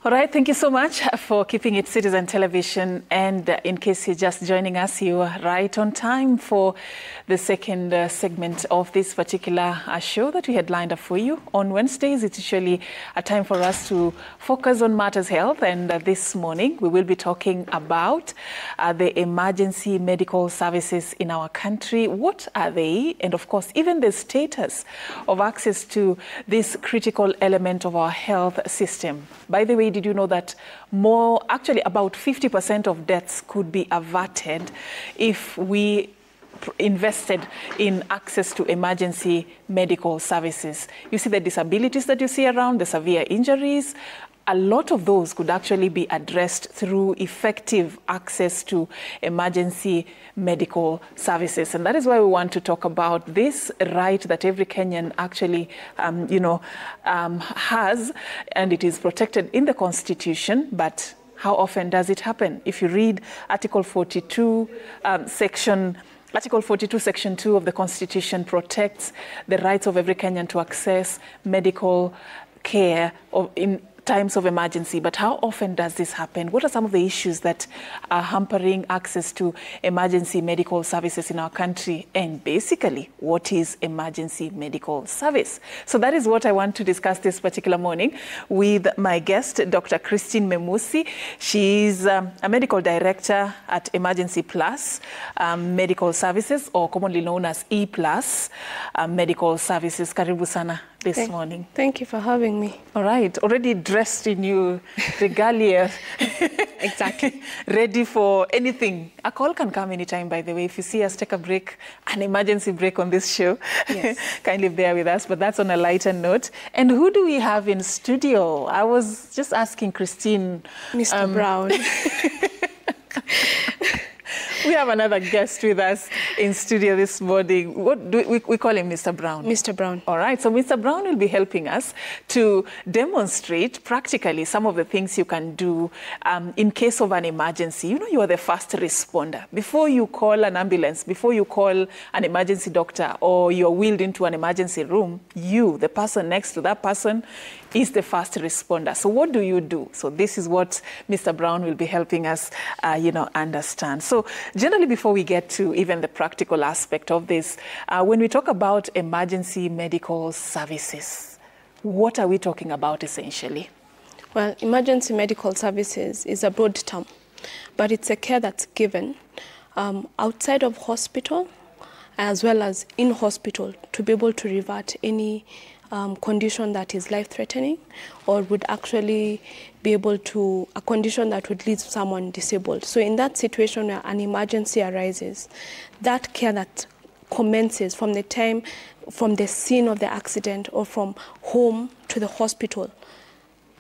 All right, thank you so much for keeping it Citizen Television. And in case you're just joining us, you are right on time for the second segment of this particular show that we had lined up for you. On Wednesdays, it's usually a time for us to focus on matters health. And this morning, we will be talking about the emergency medical services in our country. What are they? And of course, even the status of access to this critical element of our health system. By the way, did you know that actually about 50% of deaths could be averted if we invested in access to emergency medical services? You see the disabilities that you see around, the severe injuries, a lot of those could actually be addressed through effective access to emergency medical services. And that is why we want to talk about this right that every Kenyan actually, has, and it is protected in the Constitution, but how often does it happen? If you read Article 42, Article 42, Section 2 of the Constitution protects the rights of every Kenyan to access medical care in times of emergency. But how often does this happen? What are some of the issues that are hampering access to emergency medical services in our country? And basically, what is emergency medical service? So that is what I want to discuss this particular morning with my guest, Dr. Christine Memusi. She's a medical director at Emergency Plus Medical Services, or commonly known as E Plus Medical Services. Karibu sana this morning. Thank you for having me. All right, already dressed in your regalia. Exactly. Ready for anything. A call can come anytime, by the way. If you see us take a break, an emergency break on this show, yes. Kindly bear with us, but that's on a lighter note. And who do we have in studio? I was just asking Christine. Mr. Brown. We have another guest with us in studio this morning. What do we call him? Mr. Brown? Mr. Brown. All right. So Mr. Brown will be helping us to demonstrate practically some of the things you can do in case of an emergency. You know, you are the first responder. Before you call an ambulance, before you call an emergency doctor, or you're wheeled into an emergency room, you, the person next to that person, is the first responder. So what do you do? So this is what Mr. Brown will be helping us, understand. So generally, before we get to even the practical aspect of this, when we talk about emergency medical services, what are we talking about essentially? Well, emergency medical services is a broad term, but it's a care that's given outside of hospital as well as in hospital to be able to revert any condition that is life-threatening or would actually be able to, a condition that would leave someone disabled. So in that situation where an emergency arises, that care that commences from the scene of the accident or from home to the hospital,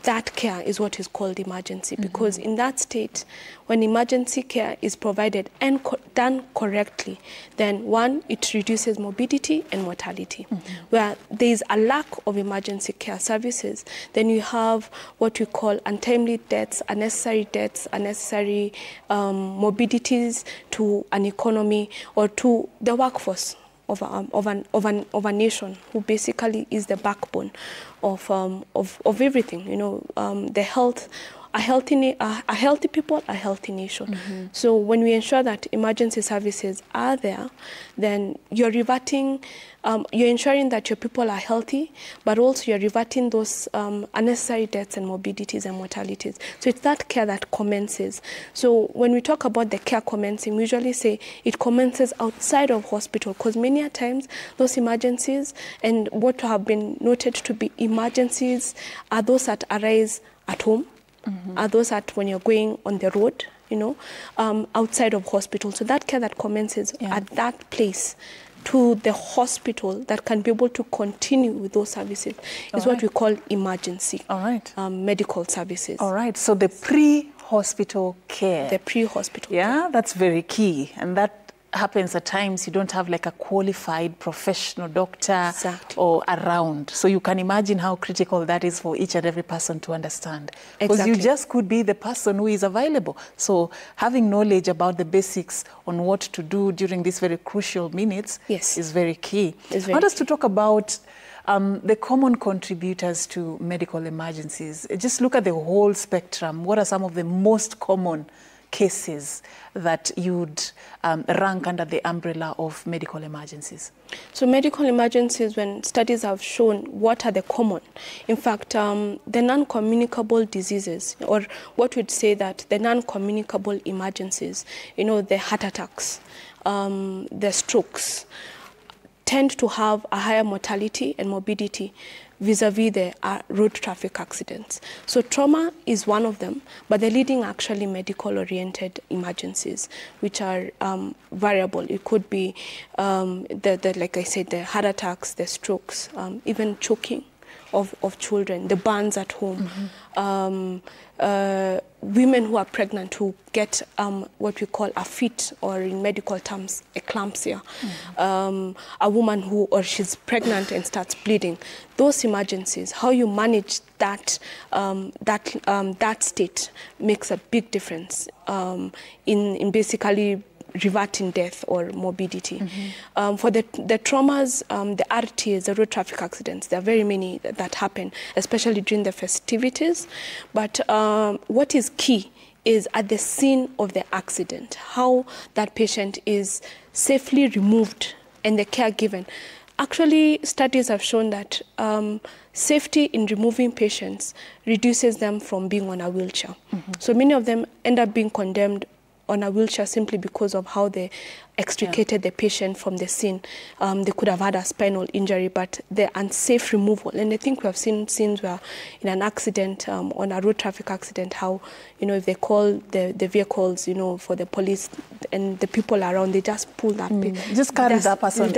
that care is what is called emergency, because in that state, when emergency care is provided and done correctly, then one, it reduces morbidity and mortality. Where there is a lack of emergency care services, then you have what we call untimely deaths, unnecessary morbidities to an economy or to the workforce of a nation, who basically is the backbone of everything. You know, the health, a healthy people, a healthy nation. So when we ensure that emergency services are there, then you're reverting, you're ensuring that your people are healthy, but also you're reverting those unnecessary deaths and morbidities and mortalities. So it's that care that commences. So when we talk about the care commencing, we usually say it commences outside of hospital, because many a times those emergencies and what have been noted to be emergencies are those that arise at home, are those that when you're going on the road, outside of hospital. So that care that commences at that place to the hospital that can be able to continue with those services is what we call emergency medical services. All right. So the pre-hospital care. The pre-hospital care. That's very key. And that happens at times you don't have like a qualified professional doctor Exactly. or around. So you can imagine how critical that is for each and every person to understand. Because Exactly. you just could be the person who is available. So having knowledge about the basics on what to do during these very crucial minutes Yes. is very key. It's I want very us to talk about the common contributors to medical emergencies. Just look at the whole spectrum. What are some of the most common cases that you'd rank under the umbrella of medical emergencies? So medical emergencies, when studies have shown what are the common, in fact, the non-communicable diseases, or what we'd say that the non-communicable emergencies, the heart attacks, the strokes, tend to have a higher mortality and morbidity vis-a-vis the road traffic accidents. So trauma is one of them, but the leading actually medical-oriented emergencies, which are variable. It could be, like I said, the heart attacks, the strokes, even choking of children, the burns at home, women who are pregnant who get what we call a fit, or in medical terms, eclampsia. A woman she's pregnant and starts bleeding. Those emergencies, how you manage that state makes a big difference in basically reverting death or morbidity. For the traumas, the RTAs, the road traffic accidents, there are very many that happen, especially during the festivities. But what is key is at the scene of the accident, how that patient is safely removed and the care given. Actually, studies have shown that safety in removing patients reduces them from being on a wheelchair. So many of them end up being condemned on a wheelchair simply because of how they extricated the patient from the scene. They could have had a spinal injury, but the unsafe removal. And I think we have seen scenes where in an accident, on a road traffic accident, how, if they call the vehicles, for the police and the people around, they just pull that just carry that person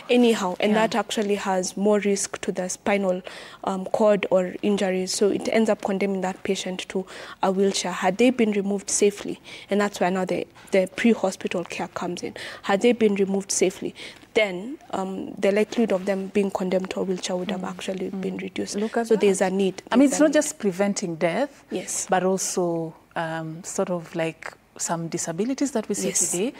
anyhow. And that actually has more risk to the spinal cord or injuries. So it ends up condemning that patient to a wheelchair. Had they been removed safely, and that's where now the pre-hospital care comes in. Had they been removed safely, then the likelihood of them being condemned to a wheelchair would have actually been reduced. So there's a need. I mean, it's not just preventing death, yes, but also sort of like some disabilities that we see today,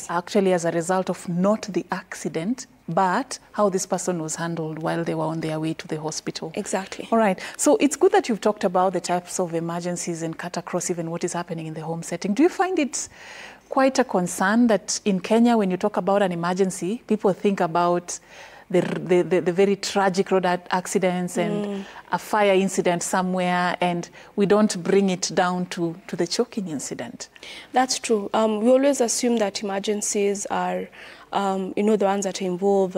actually as a result of not the accident, but how this person was handled while they were on their way to the hospital. Exactly. All right. So it's good that you've talked about the types of emergencies and cut across even what is happening in the home setting. Do you find it quite a concern that in Kenya, when you talk about an emergency, people think about the very tragic road accidents and a fire incident somewhere, and we don't bring it down to the choking incident? That's true. We always assume that emergencies are the ones that involve,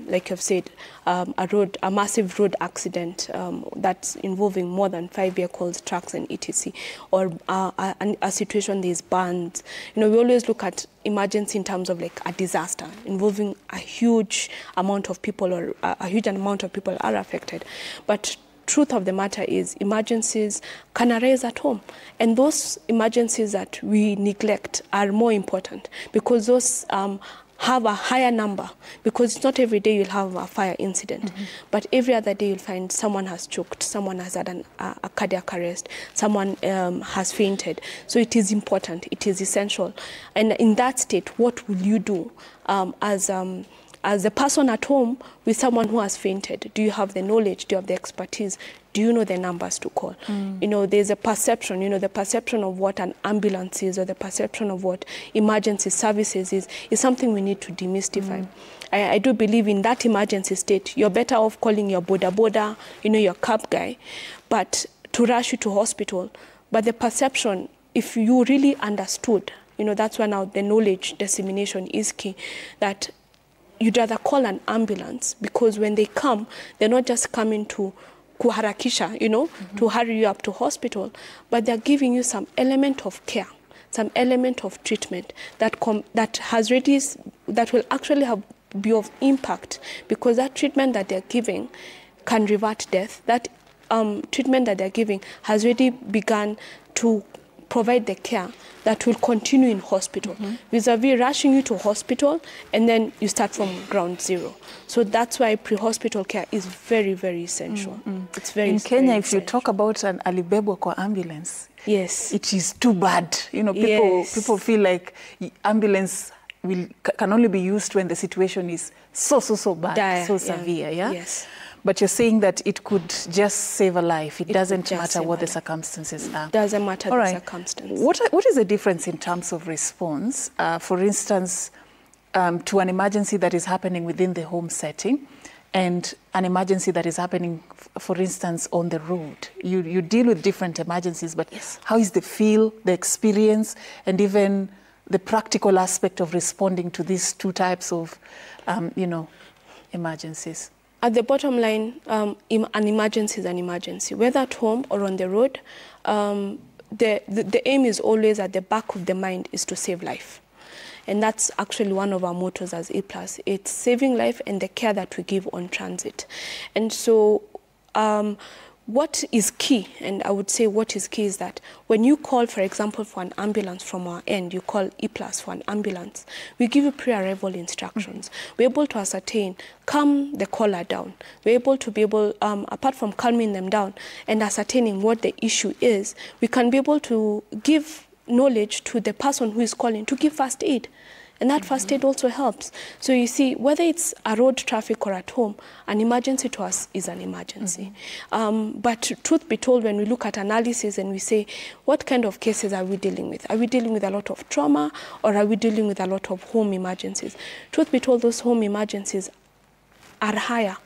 like you've said, a massive road accident that's involving more than 5 vehicles, trucks and etc. Or a situation that is burned. We always look at emergency in terms of like a disaster involving a huge amount of people, or a huge amount of people are affected. But truth of the matter is emergencies can arise at home, and those emergencies that we neglect are more important because those have a higher number, because it's not every day you'll have a fire incident, but every other day you'll find someone has choked, someone has had a cardiac arrest, someone has fainted. So it is important, it is essential. And in that state, what will you do as a person at home with someone who has fainted? Do you have the knowledge? Do you have the expertise? Do you know the numbers to call? There's a perception, the perception of what an ambulance is, or the perception of what emergency services is something we need to demystify. I do believe in that emergency state, you're better off calling your boda, your cab guy, but to rush you to hospital. But the perception, if you really understood, that's why now the knowledge dissemination is key, that you'd rather call an ambulance, because when they come, they're not just coming to kuharakisha, to hurry you up to hospital, but they're giving you some element of care, some element of treatment that will actually be of impact, because that treatment that they're giving can revert death. That treatment that they're giving has already begun to provide the care that will continue in hospital, vis-a-vis rushing you to hospital and then you start from ground zero. So that's why pre-hospital care is very, very essential. It's very in Kenya, very if you talk about an alibebwa kwa ambulance, yes, it is too bad. You know, people feel like ambulance can only be used when the situation is so bad, dire, so severe. Yeah. Yes. But you're saying that it could just save a life. It doesn't matter what the circumstances are. Doesn't matter the circumstances. What is the difference in terms of response, for instance, to an emergency that is happening within the home setting and an emergency that is happening, for instance, on the road? You deal with different emergencies, but how is the feel, the experience, and even the practical aspect of responding to these two types of, emergencies? At the bottom line, an emergency is an emergency, whether at home or on the road. The aim is always at the back of the mind is to save life. And that's actually one of our mottos as A+. It's saving life and the care that we give on transit. And so what is key, and I would say what is key is that when you call, for example, for an ambulance from our end, you call E+ for an ambulance, we give you pre-arrival instructions. We're able to ascertain, calm the caller down. We're able to be able, apart from calming them down and ascertaining what the issue is, we can be able to give knowledge to the person who is calling to give first aid. And that first aid also helps. So you see, whether it's a road traffic or at home, an emergency to us is an emergency. But truth be told, when we look at analysis and we say, what kind of cases are we dealing with? Are we dealing with a lot of trauma, or are we dealing with a lot of home emergencies? Truth be told, those home emergencies are higher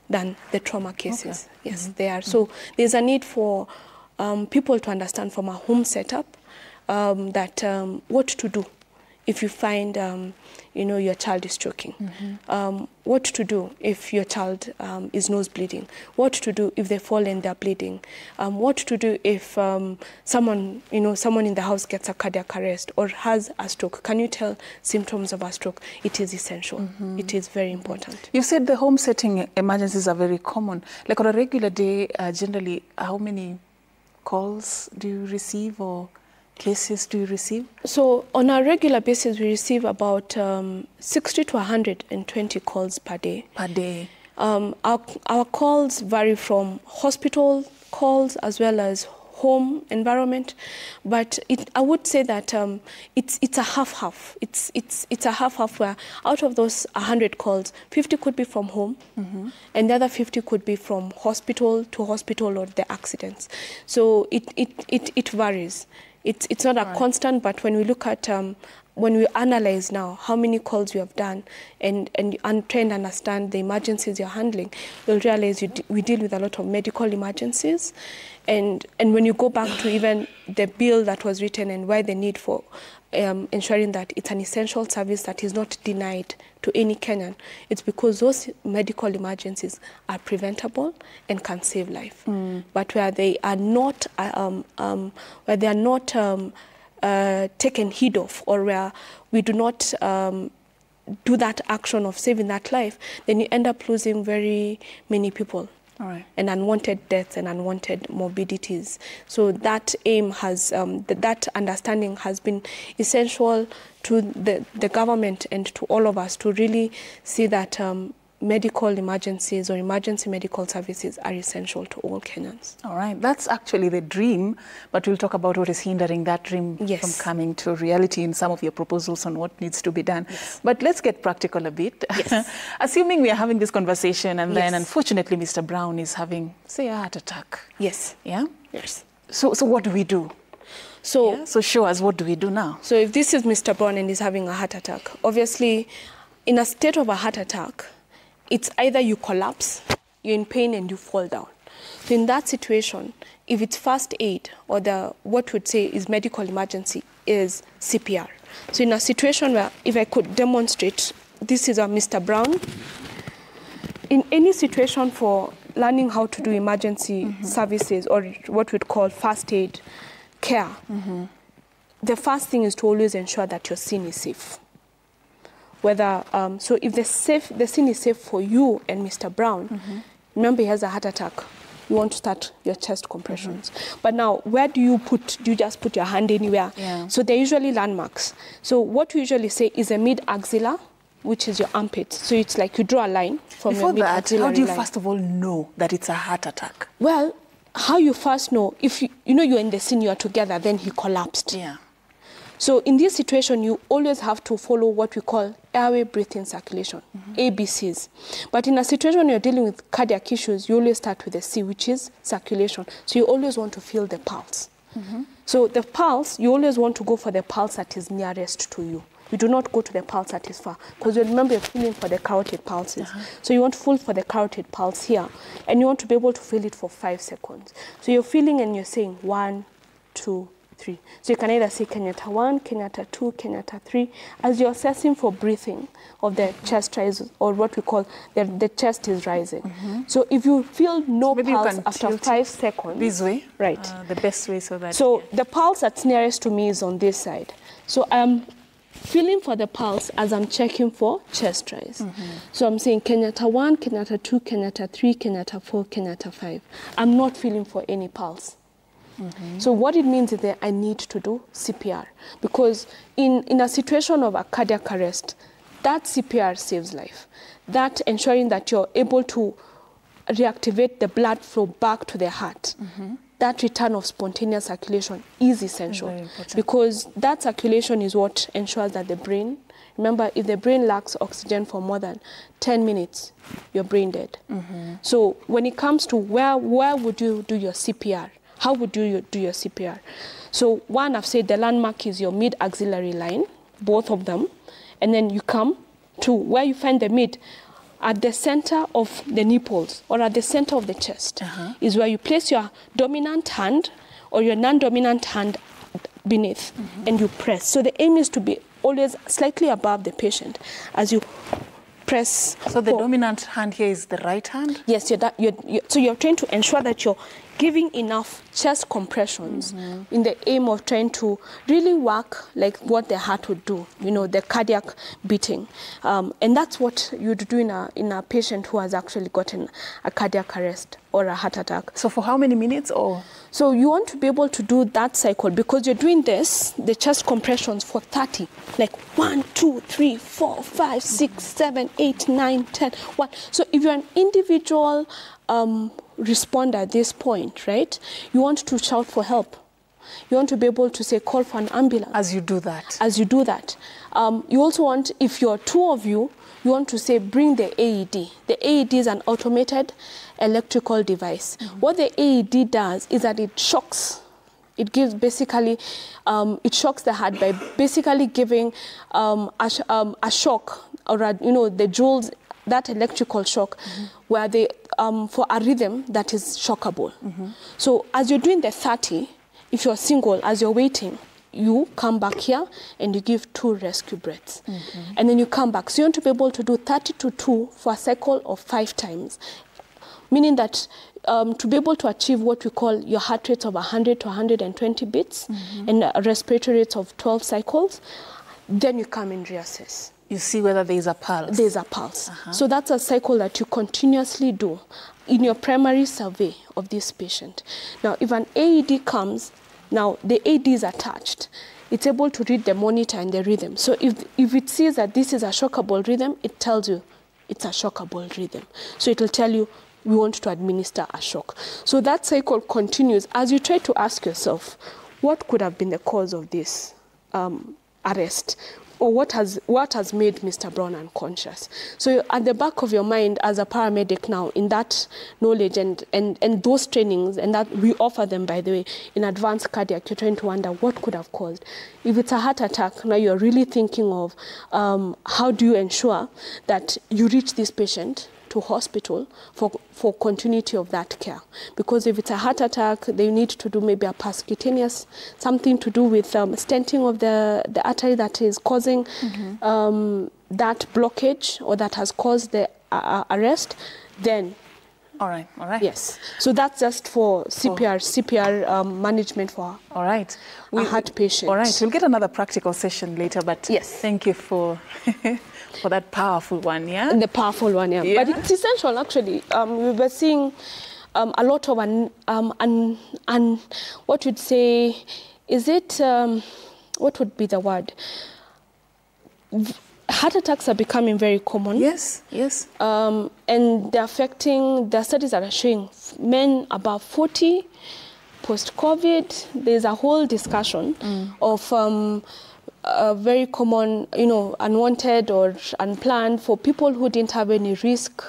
than the trauma cases. Okay. Yes, they are. So there's a need for people to understand from a home setup that what to do if you find, your child is choking, what to do if your child is nose bleeding, what to do if they fall and they're bleeding, what to do if someone in the house gets a cardiac arrest or has a stroke. Can you tell symptoms of a stroke? It is essential. It is very important. You said the home setting emergencies are very common. Like on a regular day, generally, how many calls do you receive or cases do you receive? So on a regular basis, we receive about 60 to 120 calls per day. Per day. Our calls vary from hospital calls as well as home environment, but I would say that it's a half-half. It's a half-half where out of those 100 calls, 50 could be from home, and the other 50 could be from hospital to hospital or the accidents. So it varies. It's not a constant, but when we look at, when we analyze now how many calls you have done and try and understand the emergencies you're handling, you'll realize we deal with a lot of medical emergencies. And when you go back to even the bill that was written and why the need for ensuring that it's an essential service that is not denied to any Kenyan, it's because those medical emergencies are preventable and can save life. But where they are not, taken heed of, or where we do not do that action of saving that life, then you end up losing very many people. And unwanted deaths and unwanted morbidities. So that aim has, that understanding has been essential to the government and to all of us to really see that medical emergencies or emergency medical services are essential to all Kenyans. All right, that's actually the dream, but we'll talk about what is hindering that dream from coming to reality in some of your proposals on what needs to be done. But let's get practical a bit. Assuming we are having this conversation and then unfortunately Mr. Brown is having, say, a heart attack. Yeah? So what do we do? So show us, what do we do now? So if this is Mr. Brown and he's having a heart attack, obviously in a state of a heart attack, it's either you collapse, you're in pain and you fall down. So in that situation, if it's first aid or what we'd say is medical emergency is CPR. So in a situation where, if I could demonstrate, this is a Mr. Brown. In any situation for learning how to do emergency services or what we'd call first aid care, the first thing is to always ensure that your scene is safe. Whether, so if the scene is safe for you and Mr. Brown, remember he has a heart attack, you want to start your chest compressions. But now, where do you just put your hand anywhere? Yeah. So they're usually landmarks. So what we usually say is a mid-axilla, which is your armpit. So it's like you draw a line from your mid-axillary line. How do you first of all know that it's a heart attack? Well, how you first know, if you know you're in the scene, you're together, then he collapsed. Yeah. So in this situation, you always have to follow what we call airway, breathing, circulation, ABCs. But in a situation you're dealing with cardiac issues, you always start with a C, which is circulation. So you always want to feel the pulse. So the pulse, you always want to go for the pulse that is nearest to you. You do not go to the pulse that is far, because you remember you're feeling for the carotid pulses. So you want to feel for the carotid pulse here, and you want to be able to feel it for 5 seconds. So you're feeling and you're saying 1, 2, 3. So you can either say Kenyatta 1, Kenyatta 2, Kenyatta 3, as you're assessing for breathing of the chest rise, or what we call the chest is rising. So if you feel no pulse after 5 seconds. This way? Right. The best way so that... So the pulse that's nearest to me is on this side. So I'm feeling for the pulse as I'm checking for chest rise. So I'm saying Kenyatta 1, Kenyatta 2, Kenyatta 3, Kenyatta 4, Kenyatta 5. I'm not feeling for any pulse. So what it means is that I need to do CPR, because in a situation of a cardiac arrest, that CPR saves life. That ensuring that you're able to reactivate the blood flow back to the heart. That return of spontaneous circulation is essential, because that circulation is what ensures that the brain, remember, if the brain lacks oxygen for more than 10 minutes, you're brain dead. So when it comes to where would you do your CPR, how would you do your CPR? So one, I've said the landmark is your mid-axillary line, both of them, and then you come to where you find the mid. At the center of the nipples, or at the center of the chest, is where you place your dominant hand or your non-dominant hand beneath, and you press. So the aim is to be always slightly above the patient as you press. So the dominant hand here is the right hand? Yes, so you're trying to ensure that you're giving enough chest compressions in the aim of trying to really work like what the heart would do, you know, the cardiac beating. And that's what you'd do in a patient who has actually gotten a cardiac arrest or a heart attack. So for how many minutes? Or so you want to be able to do that cycle, because you're doing the chest compressions for 30, like 1, 2, 3, 4, 5, 6, 7, 8, 9, 10, 1. So if you're an individual responder at this point, right, you want to shout for help. You want to be able to say, call for an ambulance. As you do that. As you do that. You also want, if you're 2 of you, you want to say, bring the AED. The AED is an automated electrical device. What the AED does is that it shocks. It gives basically, it shocks the heart by basically giving a shock, or the joules, that electrical shock, where they, for a rhythm that is shockable. So as you're doing the 30, if you're single, as you're waiting, you come back here and you give 2 rescue breaths. And then you come back. So you want to be able to do 30 to 2 for a cycle of 5 times, meaning that to be able to achieve what we call your heart rates of 100 to 120 beats and respiratory rates of 12 cycles, then you come and reassess. You see whether there is a pulse. There's a pulse. So that's a cycle that you continuously do in your primary survey of this patient. Now, if an AED comes, now the AED is attached. It's able to read the monitor and the rhythm. So if it sees that this is a shockable rhythm, it tells you it's a shockable rhythm. So it will tell you we want to administer a shock. So that cycle continues as you try to ask yourself, what could have been the cause of this arrest? Or what has made Mr. Brown unconscious? So at the back of your mind as a paramedic now, in that knowledge and those trainings, and that we offer them, by the way, in advanced cardiac, you're trying to wonder what could have caused. If it's a heart attack, now you're really thinking of how do you ensure that you reach this patient to hospital for continuity of that care. Because if it's a heart attack, they need to do maybe a percutaneous, something to do with stenting of the artery that is causing that blockage or that has caused the arrest, then. All right. Yes. So that's just for CPR management for a heart patient. All right. We'll get another practical session later, but yes. Thank you for for that powerful one, yeah? The powerful one, yeah. But it's essential, actually. We were seeing a lot of what you'd say, is it, what would be the word? Heart attacks are becoming very common. Yes, yes. And they're affecting, the studies that are showing men above 40, post-COVID. There's a whole discussion of very common, unwanted or unplanned for people who didn't have any risk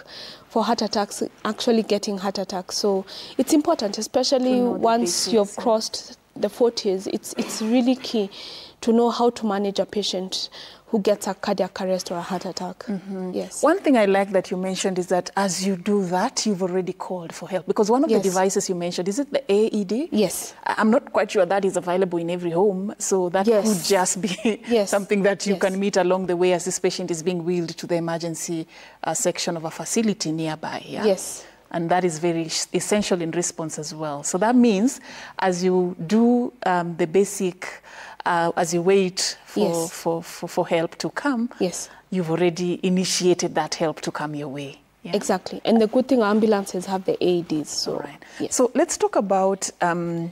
for heart attacks, actually getting heart attacks. So it's important, especially once you've crossed the 40s, it's really key to know how to manage a patient who gets a cardiac arrest or a heart attack. Yes. One thing I like that you mentioned is that as you do that, you've already called for help. Because one of the devices you mentioned, is it the AED? Yes. I'm not quite sure that is available in every home. So that could just be something that you can meet along the way as this patient is being wheeled to the emergency section of a facility nearby. Yeah? Yes. And that is very essential in response as well. So that means as you do the basic, as you wait for help to come, you've already initiated that help to come your way. Yeah? Exactly. And the good thing, ambulances have the AEDs. So, so let's talk about, let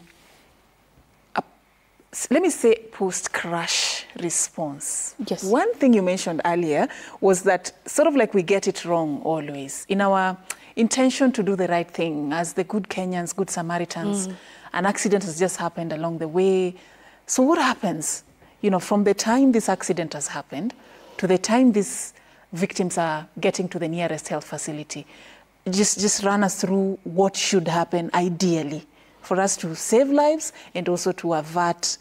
me say, post-crash response. Yes. One thing you mentioned earlier was that sort of like we get it wrong always. In our intention to do the right thing, as the good Kenyans, good Samaritans, an accident has just happened along the way. So what happens, from the time this accident has happened to the time these victims are getting to the nearest health facility? Just run us through what should happen ideally for us to save lives and also to avert,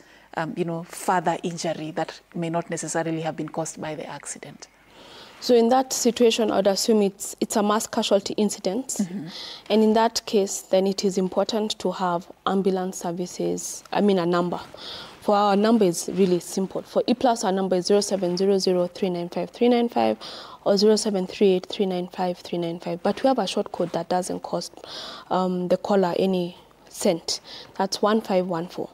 further injury that may not necessarily have been caused by the accident. So in that situation, I would assume it's a mass casualty incident. And in that case, then it is important to have ambulance services, a number. For our number is really simple. For E-Plus, our number is 0700-395-395 or 0738-395-395. But we have a short code that doesn't cost the caller any cent. That's 1514.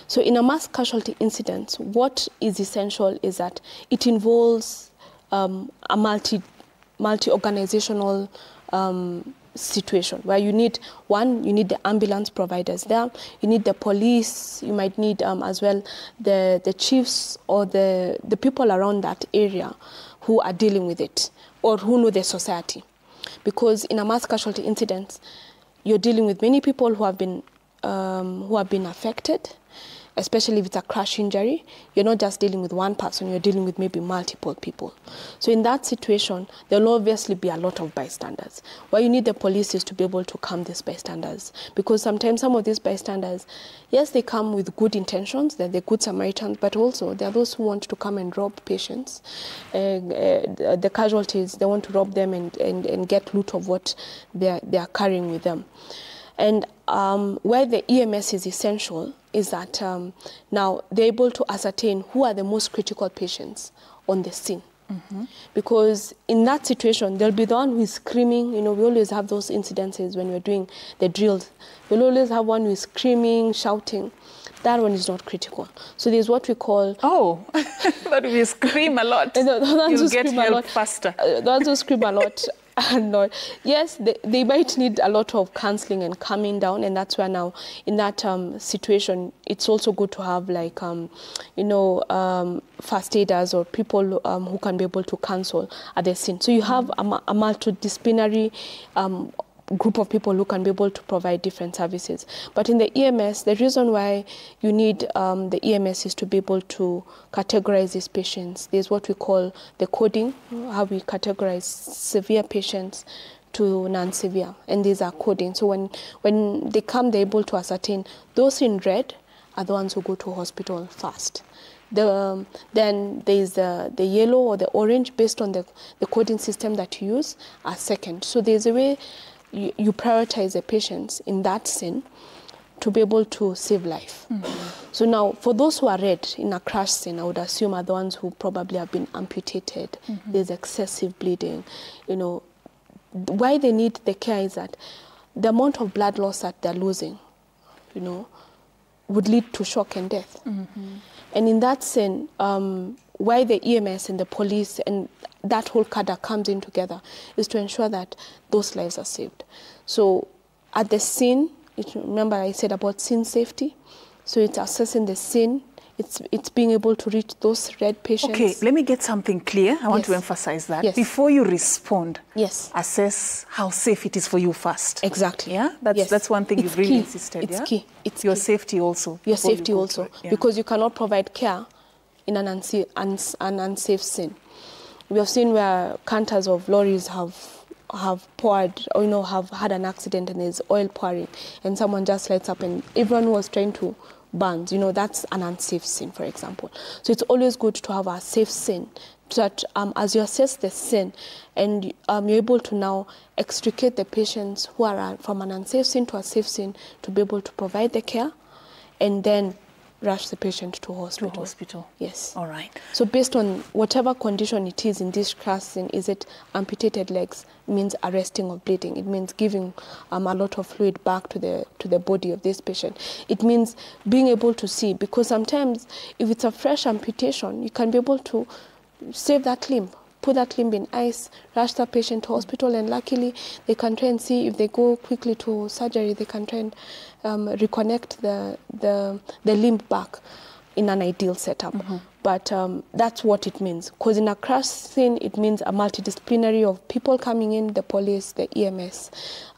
So in a mass casualty incident, what is essential is that it involves a multi-organizational situation where you need the ambulance providers there, you need the police, you might need as well the chiefs or the people around that area who are dealing with it or who know the society. Because in a mass casualty incident, you're dealing with many people who have been affected, especially if it's a crash injury. You're not just dealing with one person, you're dealing with maybe multiple people. So in that situation, there'll obviously be a lot of bystanders. What you need the police is to be able to calm these bystanders. Because sometimes some of these bystanders, yes, they come with good intentions, they're the good Samaritans, but also there are those who want to come and rob patients. The casualties, they want to rob them and get loot of what they are carrying with them. And where the EMS is essential is that now they're able to ascertain who are the most critical patients on the scene. Because in that situation, there'll be the one who is screaming. We always have those incidences when we're doing the drills. We'll always have one who is screaming, shouting. That one is not critical. So there's what we call... Oh, but we scream a lot. You'll get help faster. The ones who scream a lot... No. Yes, they might need a lot of counseling and calming down, and that's why now in that situation, it's also good to have like, first aiders or people who can be able to counsel at the scene. So you have a multidisciplinary group of people who can be able to provide different services. But in the EMS, the reason why you need the EMS is to be able to categorize these patients. There's what we call the coding, how we categorize severe patients to non-severe, and these are coding. So when they come, they're able to ascertain those in red are the ones who go to hospital first. Then there's the yellow or the orange, based on the coding system that you use, are second. So there's a way you prioritize the patients in that scene to be able to save life. So now, for those who are red in a crash scene, I would assume are the ones who probably have been amputated. There's excessive bleeding. Why they need the care is that the amount of blood loss that they're losing, would lead to shock and death. And in that scene, why the EMS and the police and that whole cadre comes in together is to ensure that those lives are saved. So at the scene, remember I said about scene safety, so it's assessing the scene. It's being able to reach those red patients. Okay, let me get something clear. I want to emphasize that. Yes. Before you respond, yes, assess how safe it is for you first. Exactly. Yeah, that's one thing you've really insisted. It's key. It's your key. Safety also. Your safety also, because you cannot provide care in an unsafe scene. We have seen where canters of lorries have poured, or have had an accident and there's oil pouring, and someone just lights up and everyone was trying to burn. That's an unsafe scene, for example. So it's always good to have a safe scene, so that as you assess the scene and you're able to now extricate the patients who are from an unsafe scene to a safe scene to be able to provide the care and then rush the patient to hospital. Yes. All right. So based on whatever condition it is in this crash scene, is it amputated legs, means arresting of bleeding. It means giving a lot of fluid back to the body of this patient. It means being able to see, because sometimes if it's a fresh amputation, you can be able to save that limb, put that limb in ice, rush the patient to hospital, and luckily they can try and see if they go quickly to surgery, they can try and reconnect the limb back in an ideal setup. But that's what it means, because in a crash scene, it means a multidisciplinary of people coming in, the police, the EMS,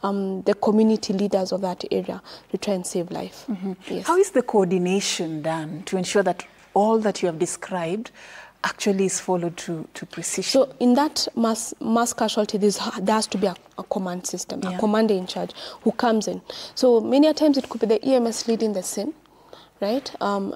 the community leaders of that area to try and save life. Yes. How is the coordination done to ensure that all that you have described actually is followed to precision? So in that mass casualty, there has to be a command system, a commander in charge who comes in. So many a times it could be the EMS leading the scene, right?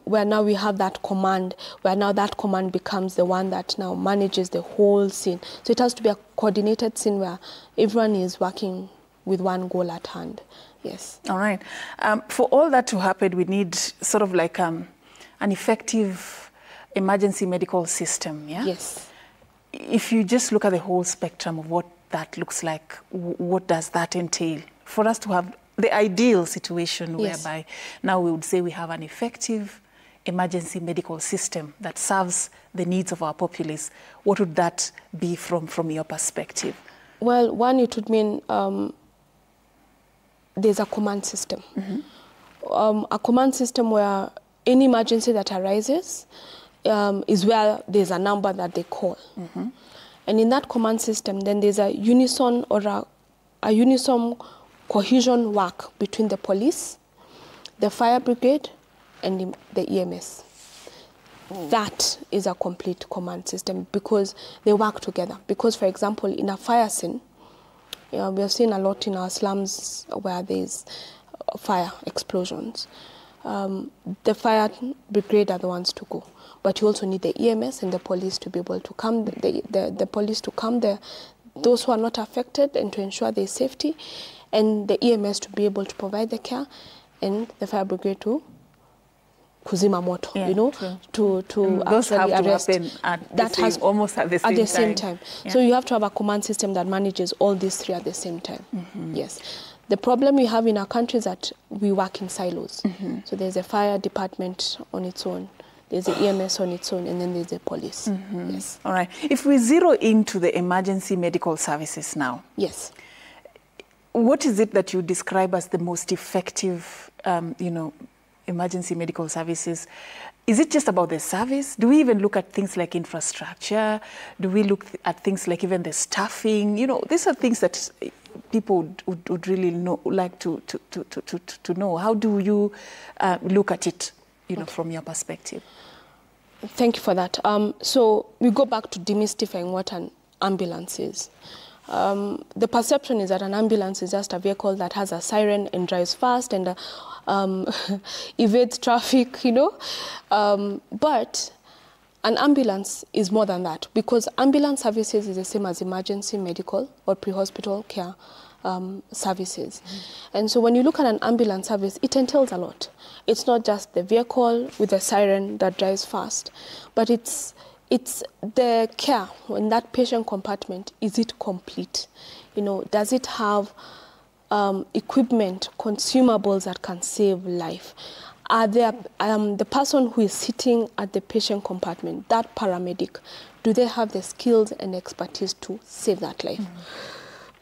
Where now we have that command, where now that command becomes the one that now manages the whole scene. So it has to be a coordinated scene where everyone is working with one goal at hand. Yes. All right. For all that to happen, we need sort of like an effective emergency medical system, yeah? Yes. If you just look at the whole spectrum of what that looks like, what does that entail? For us to have the ideal situation whereby now we would say we have an effective emergency medical system that serves the needs of our populace, what would that be from your perspective? Well, one, it would mean there's a command system. A command system where any emergency that arises is where there's a number that they call. And in that command system, then there's a unison or a unison cohesion work between the police, the fire brigade, and the EMS. That is a complete command system because they work together. Because, for example, in a fire scene, we have seen a lot in our slums where there's fire explosions. The fire brigade are the ones to go. But you also need the EMS and the police to be able to come, the police to come there, those who are not affected, and to ensure their safety, and the EMS to be able to provide the care, and the fire brigade to kuzima moto, to those actually have arrest. To happen almost at the same time. Yeah. So you have to have a command system that manages all these three at the same time. Yes. The problem we have in our country is that we work in silos. So there's a fire department on its own, there's the EMS on its own, and then there's the police. Yes. All right. If we zero into the emergency medical services now, yes, what is it that you describe as the most effective, emergency medical services? Is it just about the service? Do we even look at things like infrastructure? Do we look at things like even the staffing? These are things that people would really like to know. How do you look at it, from your perspective? Thank you for that. So we go back to demystifying what an ambulance is. The perception is that an ambulance is just a vehicle that has a siren and drives fast and evades traffic, But an ambulance is more than that, because ambulance services is the same as emergency medical or pre-hospital care services. And so when you look at an ambulance service, it entails a lot. It's not just the vehicle with a siren that drives fast, but it's the care in that patient compartment. Is it complete? Does it have equipment, consumables that can save life? Are there the person who is sitting at the patient compartment, that paramedic, do they have the skills and expertise to save that life?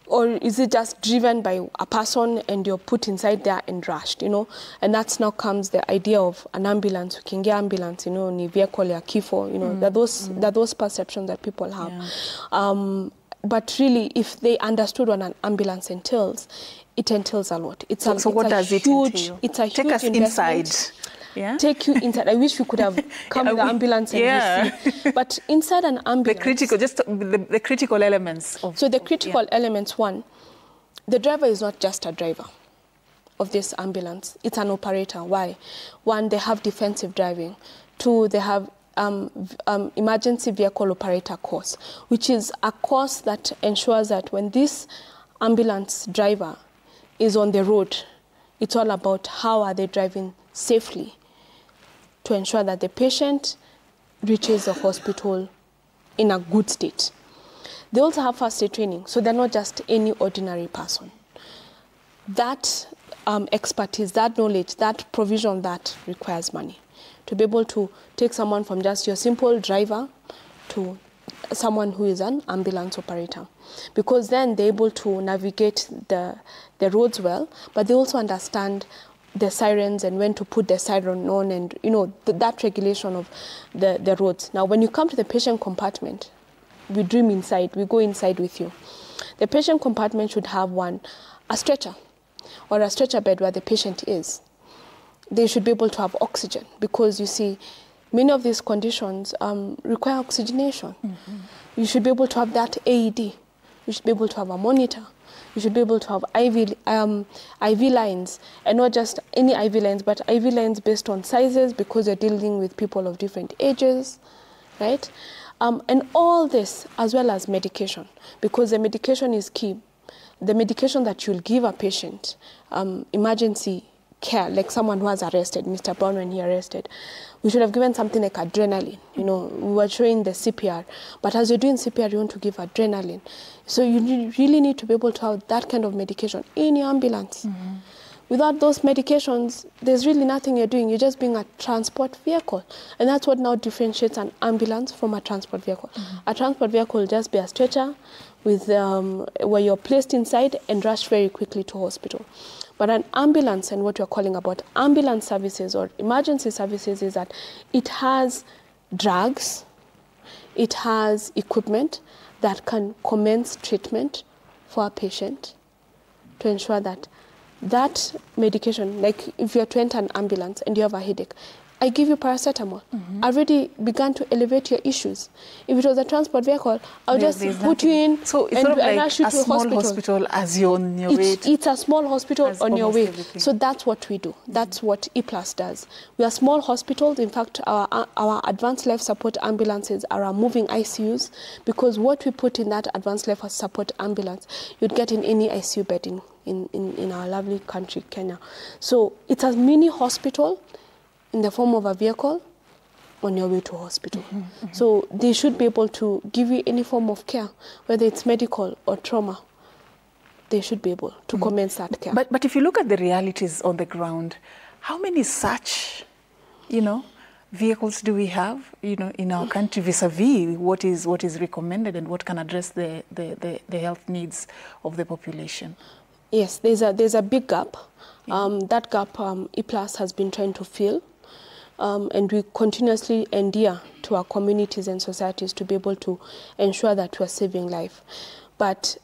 Or is it just driven by a person and you're put inside there and rushed, you know? And that's now comes the idea of an ambulance, ukiingia ambulance, you know, ni vehicle ya kifo, you know, there are those perceptions that people have. Yeah. But really, if they understood what an ambulance entails, it entails a lot. So what does it entail? It's a huge Take us inside. Yeah. Take you inside. I wish we could have come with the ambulance and see. But inside an ambulance... The critical elements. So the critical elements, one, the driver is not just a driver of this ambulance. It's an operator. Why? One, they have defensive driving. Two, they have emergency vehicle operator course, which is a course that ensures that when this ambulance driver is on the road, it's all about how are they driving safely to ensure that the patient reaches the hospital in a good state. They also have first aid training, so they're not just any ordinary person. That expertise, that knowledge, that provision, that requires money. To be able to take someone from just your simple driver to someone who is an ambulance operator. Because then they're able to navigate the roads well, but they also understand the sirens and when to put the siren on and, you know, that regulation of the roads. Now, when you come to the patient compartment, we dream inside, we go inside with you. The patient compartment should have a stretcher or a stretcher bed where the patient is. They should be able to have oxygen because, you see, many of these conditions require oxygenation. You should be able to have that AED. You should be able to have a monitor. You should be able to have IV lines, and not just any IV lines, but IV lines based on sizes because you're dealing with people of different ages, right? And all this, as well as medication, because the medication is key. The medication that you'll give a patient, emergency care, like someone who has arrested, Mr. Brown when he arrested, we should have given something like adrenaline. You know, we were showing the CPR, but as you're doing CPR, you want to give adrenaline. So you really need to be able to have that kind of medication in your ambulance. Without those medications, there's really nothing you're doing. You're just being a transport vehicle. And that's what now differentiates an ambulance from a transport vehicle. A transport vehicle will just be a stretcher with where you're placed inside and rushed very quickly to hospital. But an ambulance, and what we're calling about ambulance services or emergency services, is that it has drugs, it has equipment that can commence treatment for a patient to ensure that that medication, like if you're to enter an ambulance and you have a headache, I give you paracetamol. I've already begun to elevate your issues. If it was a transport vehicle, I'll just put you in so it's and sort of like rush you a to small hospital. Hospital as you're on your way. It's a small hospital on your way. Everything. So that's what we do. That's what E-Plus does. We are small hospitals. In fact, our advanced life support ambulances are our moving ICUs, because what we put in that advanced life support ambulance, you'd get in any ICU bed in our lovely country, Kenya. So it's a mini hospital in the form of a vehicle on your way to hospital. So they should be able to give you any form of care, whether it's medical or trauma. They should be able to commence that care. But if you look at the realities on the ground, how many such, vehicles do we have, in our country vis-a-vis what is recommended and what can address the health needs of the population? Yes, there's a big gap. That gap E-Plus has been trying to fill. And we continuously endear to our communities and societies to be able to ensure that we're saving life. But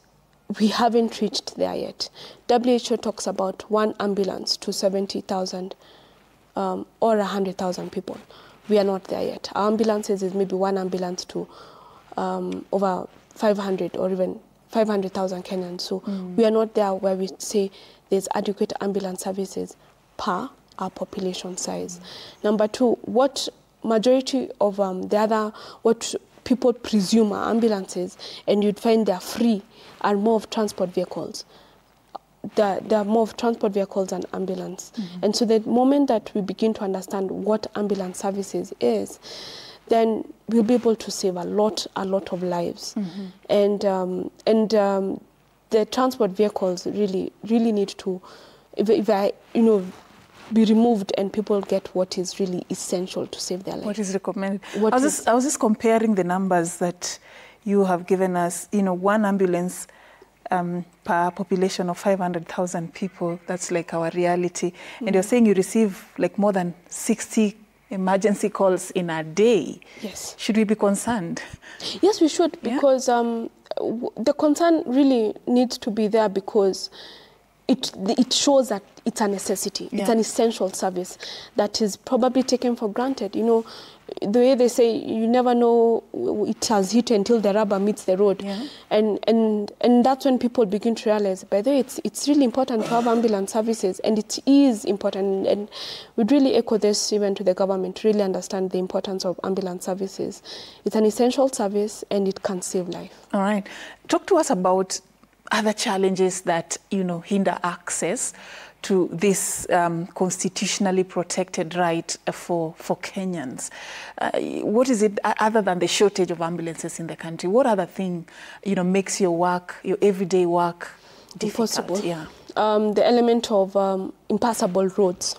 we haven't reached there yet. WHO talks about one ambulance to 70,000 or 100,000 people. We are not there yet. Our ambulances is maybe one ambulance to over 500 or even 500,000 Kenyans. So we are not there where we say there's adequate ambulance services per our population size. Number two, what majority of what people presume are ambulances, and you'd find they're free, are more of transport vehicles. There are more of transport vehicles than ambulance. And so the moment that we begin to understand what ambulance services is, then we'll be able to save a lot of lives. And the transport vehicles really need to, be removed and people get what is really essential to save their life. What is recommended? I was just comparing the numbers that you have given us. One ambulance per population of 500,000 people. That's like our reality. And you're saying you receive like more than 60 emergency calls in a day. Yes. Should we be concerned? Yes, we should, because the concern really needs to be there, because it shows that it's a necessity. It's an essential service that is probably taken for granted. You know, the way they say, you never know it has hit until the rubber meets the road. Yeah. And that's when people begin to realize, by the way, it's really important to have ambulance services, and it is important. And we'd really echo this even to the government, to really understand the importance of ambulance services. It's an essential service, and it can save life. All right. Talk to us about other challenges that, you know, hinder access to this constitutionally protected right for Kenyans. What is it, other than the shortage of ambulances in the country? What other thing, you know, makes your work, your everyday work, difficult? Impossible. Yeah. The element of impassable roads,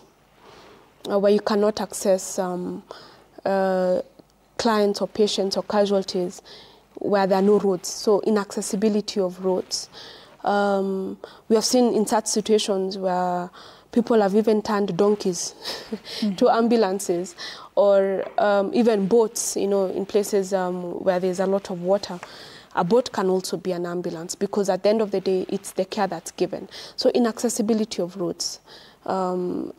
where you cannot access clients or patients or casualties where there are no roads. So inaccessibility of roads. We have seen in such situations where people have even turned donkeys to ambulances, or even boats, you know, in places where there's a lot of water. A boat can also be an ambulance, because at the end of the day, it's the care that's given. So inaccessibility of roads, that's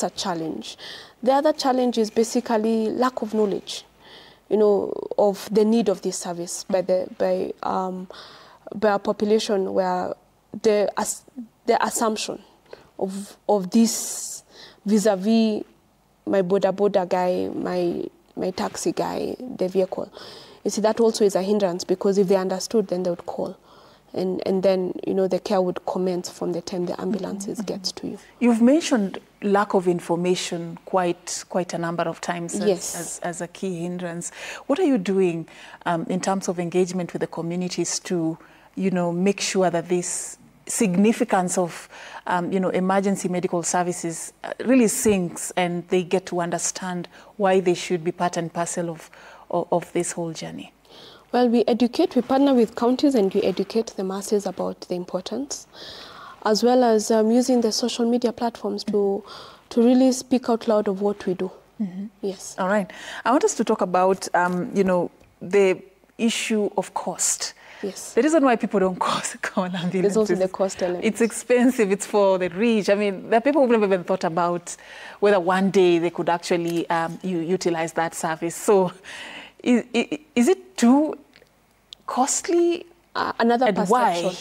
a challenge. The other challenge is basically lack of knowledge, you know, of the need of this service by a population, where the assumption of this vis-a-vis my boda guy, my taxi guy, the vehicle. You see, that also is a hindrance, because if they understood, then they would call. And then, you know, the care would commence from the time the ambulances gets to you. You've mentioned lack of information quite a number of times as a key hindrance. What are you doing in terms of engagement with the communities to, you know, make sure that this significance of, you know, emergency medical services really sinks, and they get to understand why they should be part and parcel of this whole journey? Well, we partner with counties, and we educate the masses about the importance, as well as using the social media platforms to really speak out loud of what we do. Yes. All right. I want us to talk about, you know, the issue of cost. Yes. The reason why people don't call an ambulance. There's also the cost element. It's expensive. It's for the rich. I mean, there are people who've never even thought about whether one day they could actually utilize that service. So, is it too costly? Another perception. Why?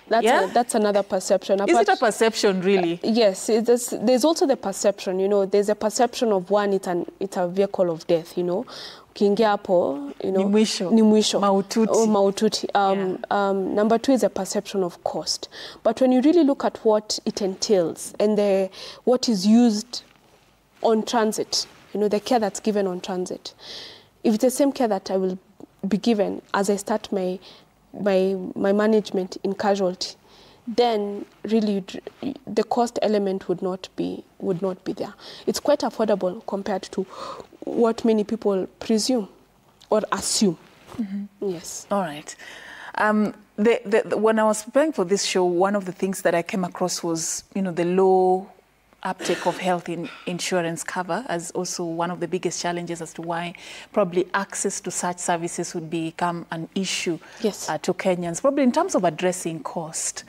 That's another perception. Is it a perception, really? Yes. There's also the perception. You know, there's a perception of one. It's a vehicle of death. You know, ukiingia hapo, you know, ni mwisho. Maututi. Number two is a perception of cost. But when you really look at what it entails and what is used on transit, you know, the care that's given on transit, if it's the same care that I will be given as I start my management in casualty, then really the cost element would not be there. It's quite affordable compared to what many people presume or assume. Yes. All right. When I was preparing for this show, one of the things that I came across was, you know, the low uptake of health insurance cover as also one of the biggest challenges as to why probably access to such services would become an issue to Kenyans, probably in terms of addressing cost.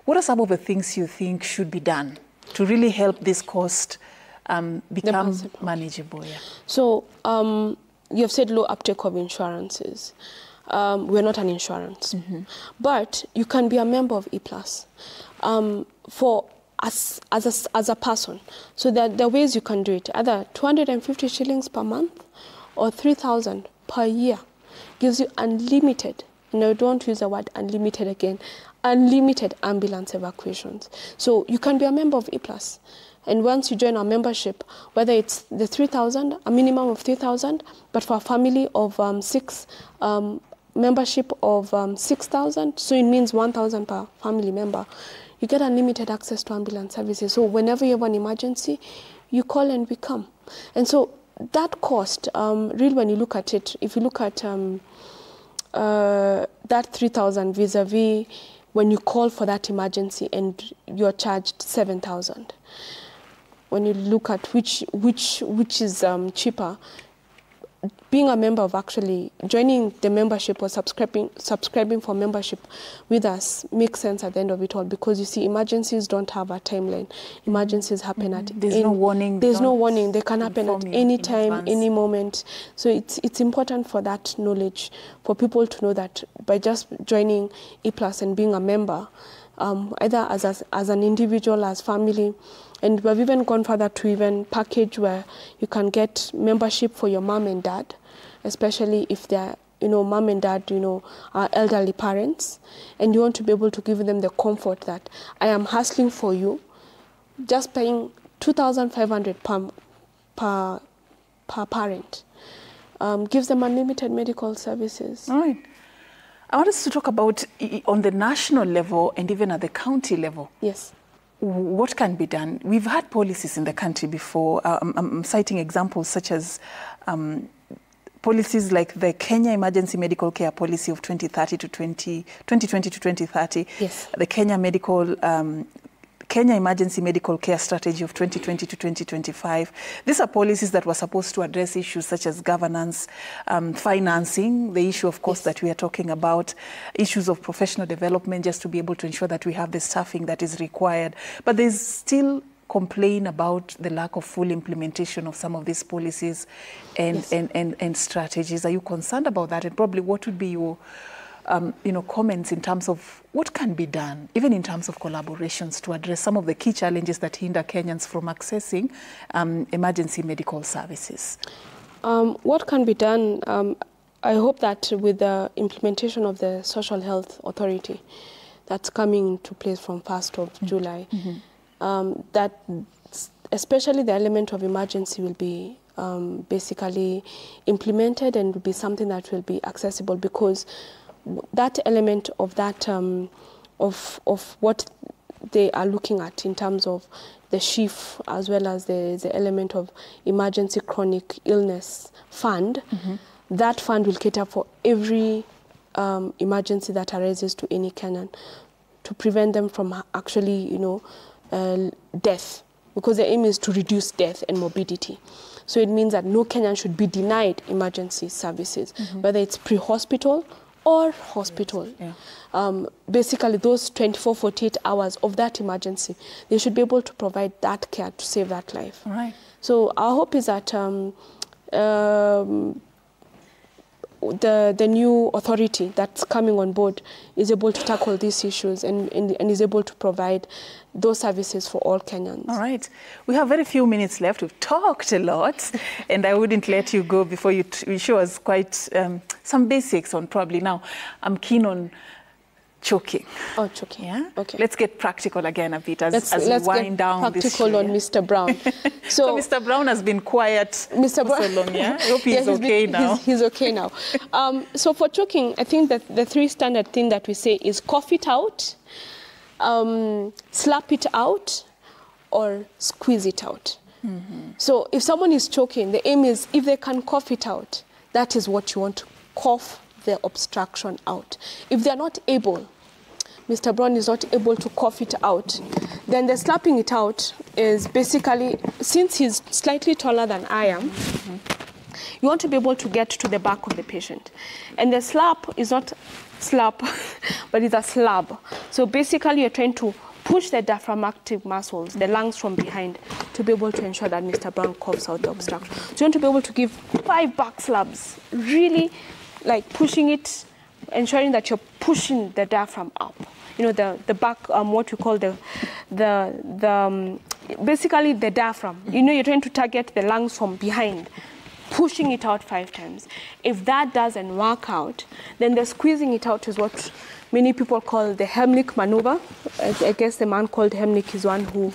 What are some of the things you think should be done to really help this cost become manageable? Yeah. So you've said low uptake of insurances. We're not an insurance, but you can be a member of E+. For as a person. So there are ways you can do it. Either 250 shillings per month or 3,000 per year gives you unlimited, no, don't use the word unlimited again, unlimited ambulance evacuations. So you can be a member of E+. And once you join our membership, whether it's the 3,000, a minimum of 3,000, but for a family of 6, membership of 6,000, so it means 1,000 per family member, you get unlimited access to ambulance services. So whenever you have an emergency, you call and we come. And so that cost, really when you look at it, if you look at that 3,000 vis-a-vis when you call for that emergency and you're charged 7,000. When you look at which is cheaper, being a member of actually joining the membership or subscribing for membership with us makes sense at the end of it all, because you see, emergencies don't have a timeline. Emergencies happen at no warning. There's no warning. They can happen at any time, any moment. So it's important for that knowledge, for people to know that by just joining E+ and being a member, either as an individual, as family. And we've even gone further to even package where you can get membership for your mom and dad, especially if they're, mom and dad, are elderly parents, and you want to be able to give them the comfort that I am hustling for you, just paying 2,500 per parent, gives them unlimited medical services. All right. I want us to talk about on the national level and even at the county level. Yes. What can be done? We've had policies in the country before. I'm citing examples such as policies like the Kenya Emergency Medical Care Policy of 2020 to 2030. Yes. The Kenya Emergency Medical Care Strategy of 2020 to 2025. These are policies that were supposed to address issues such as governance, financing, the issue, of course, that we are talking about, issues of professional development, just to be able to ensure that we have the staffing that is required. But there's still complaint about the lack of full implementation of some of these policies and, yes, and strategies. Are you concerned about that? And probably what would be your comments in terms of what can be done, even in terms of collaborations, to address some of the key challenges that hinder Kenyans from accessing emergency medical services? What can be done? I hope that with the implementation of the Social Health Authority that's coming into place from 1st of July, that especially the element of emergency will be basically implemented and will be something that will be accessible, because that element of that of what they are looking at in terms of the SHIF, as well as the element of emergency chronic illness fund, that fund will cater for every emergency that arises to any Kenyan, to prevent them from actually, death, because the aim is to reduce death and morbidity. So it means that no Kenyan should be denied emergency services, whether it's pre-hospital or hospital. Yeah. Basically, those 24, 48 hours of that emergency, they should be able to provide that care to save that life. All right. So our hope is that the new authority that's coming on board is able to tackle these issues and is able to provide those services for all Kenyans. All right. We have very few minutes left. We've talked a lot, and I wouldn't let you go before you show us quite some basics on probably. Now, I'm keen on choking. Oh, choking. Yeah? Okay. Let's get practical again a bit as we wind down this show. Let's get practical on Mr. Brown. So Mr. Brown has been quiet for so long, yeah? I hope he's okay now. He's okay now. So for choking, I think that the three standard thing that we say is cough it out, slap it out, or squeeze it out. So if someone is choking, the aim is if they can cough it out, that is what you want to cough the obstruction out. If they're not able, Mr. Brown is not able to cough it out, then the slapping it out is basically, since he's slightly taller than I am, you want to be able to get to the back of the patient. And the slap is not slap, but it's a slab. So basically you're trying to push the diaphragmatic muscles, the lungs from behind, to be able to ensure that Mr. Brown coughs out the obstruction. So you want to be able to give 5 back slabs, really like pushing it, ensuring that you're pushing the diaphragm up. You know, the back, what we call basically the diaphragm. You know, you're trying to target the lungs from behind, pushing it out 5 times. If that doesn't work out, then the squeezing it out is what many people call the Heimlich maneuver. I guess the man called Heimlich is one who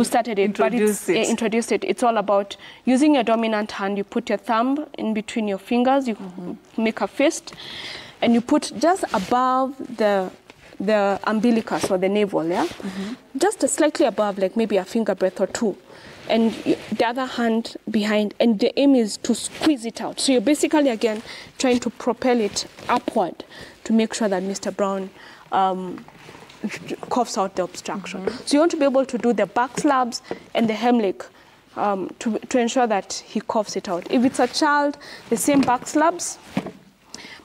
started it, introduced it. It's all about using your dominant hand. You put your thumb in between your fingers, you make a fist, and you put just above the umbilicus or the navel, yeah? Just slightly above, like maybe a finger breadth or 2. and the other hand behind, and the aim is to squeeze it out. So you're basically, again, trying to propel it upward to make sure that Mr. Brown coughs out the obstruction. So you want to be able to do the back slabs and the Heimlich to ensure that he coughs it out. If it's a child, the same back slabs,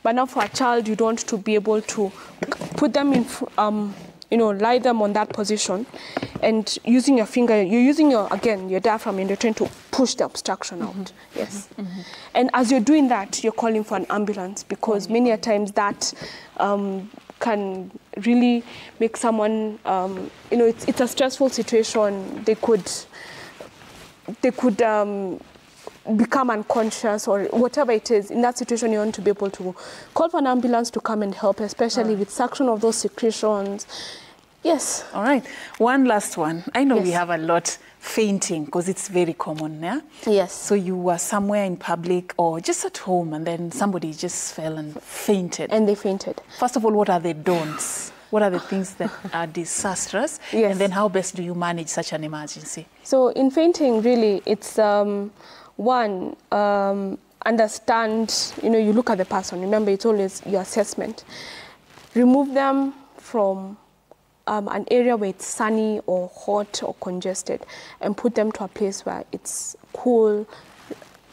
but now for a child, you don't want to be able to put them in, lie them on that position, and using your finger, you're using your diaphragm, and you're trying to push the obstruction out. Yes. And as you're doing that, you're calling for an ambulance, because many a times that can really make someone, it's a stressful situation. They could become unconscious or whatever it is. In that situation, you want to be able to call for an ambulance to come and help, especially with suction of those secretions. Yes. All right. One last one. I know we have a lot fainting, because it's very common, yeah? Yes. So you were somewhere in public or just at home, and then somebody just fell and fainted. And they fainted. First of all, what are the don'ts? What are the things that are disastrous? Yes. And then how best do you manage such an emergency? So in fainting, really, it's one, understand, you look at the person. Remember, it's always your assessment. Remove them from an area where it's sunny or hot or congested, and put them to a place where it's cool.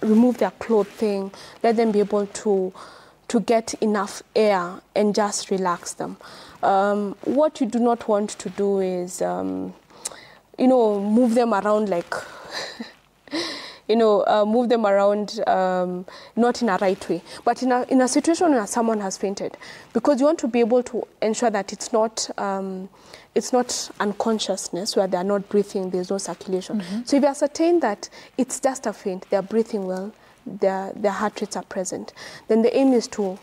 Remove their clothing. Let them be able to get enough air and just relax them. What you do not want to do is, move them around like, move them around not in a right way, but in a situation where someone has fainted, because you want to be able to ensure that it's not unconsciousness where they are not breathing, there's no circulation. So if you ascertain that it's just a faint, they're breathing well, their heart rates are present, then the aim is to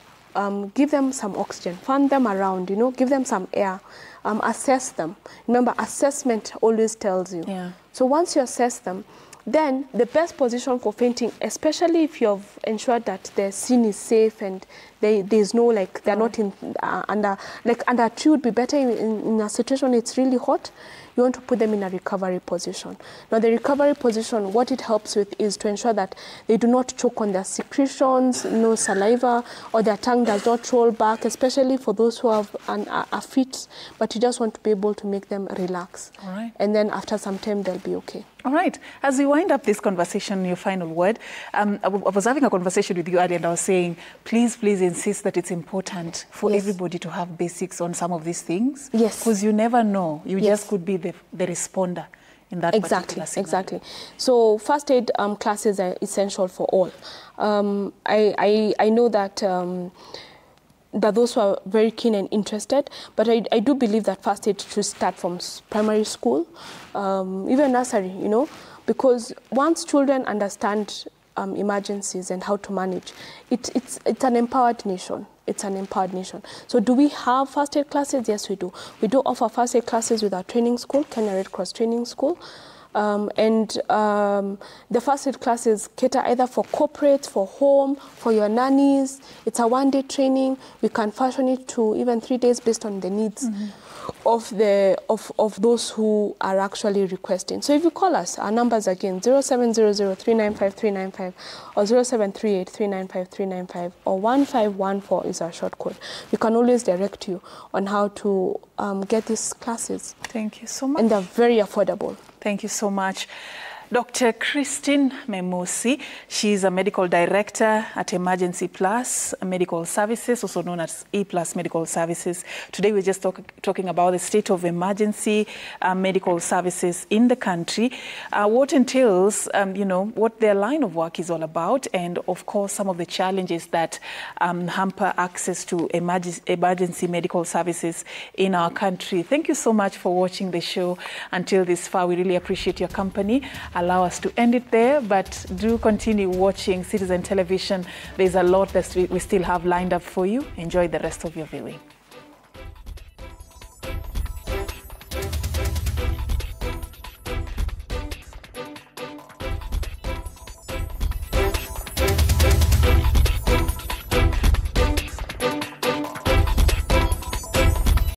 give them some oxygen, fan them around, give them some air, assess them. Remember, assessment always tells you. Yeah. So once you assess them, then the best position for fainting, especially if you've ensured that the scene is safe and there's no, they're not in under a tree, would be better in a situation it's really hot. You want to put them in a recovery position. Now, the recovery position, what it helps with is to ensure that they do not choke on their secretions, no saliva, or their tongue does not roll back, especially for those who have a fit, but you just want to be able to make them relax. All right. And then after some time, they'll be okay. All right. As we wind up this conversation, your final word, I was having a conversation with you earlier, and I was saying, please insist that it's important for everybody to have basics on some of these things. Yes. Because you never know. You just could be the responder in that particular scenario. Exactly. So first aid classes are essential for all. I know that those who are very keen and interested, but I do believe that first aid should start from primary school, even nursery, because once children understand emergencies and how to manage, it's an empowered nation. It's an empowered nation. So do we have first aid classes? Yes, we do. We do offer first aid classes with our training school, Kenya Red Cross Training School. The first aid classes cater either for corporates, for home, for your nannies. It's a one-day training. We can fashion it to even 3 days based on the needs of those who are actually requesting. So if you call us, our numbers again, 0700-395-395 or 0738-395-395 or 1514 is our short code. We can always direct you on how to get these classes. Thank you so much. And they're very affordable. Thank you so much. Dr. Christine Memusi, she's a medical director at Emergency Plus Medical Services, also known as E-Plus Medical Services. Today we're just talking about the state of emergency medical services in the country, what entails, what their line of work is all about, and of course some of the challenges that hamper access to emergency medical services in our country. Thank you so much for watching the show until this far. We really appreciate your company. Allow us to end it there, but do continue watching Citizen Television. There's a lot that we still have lined up for you. Enjoy the rest of your viewing.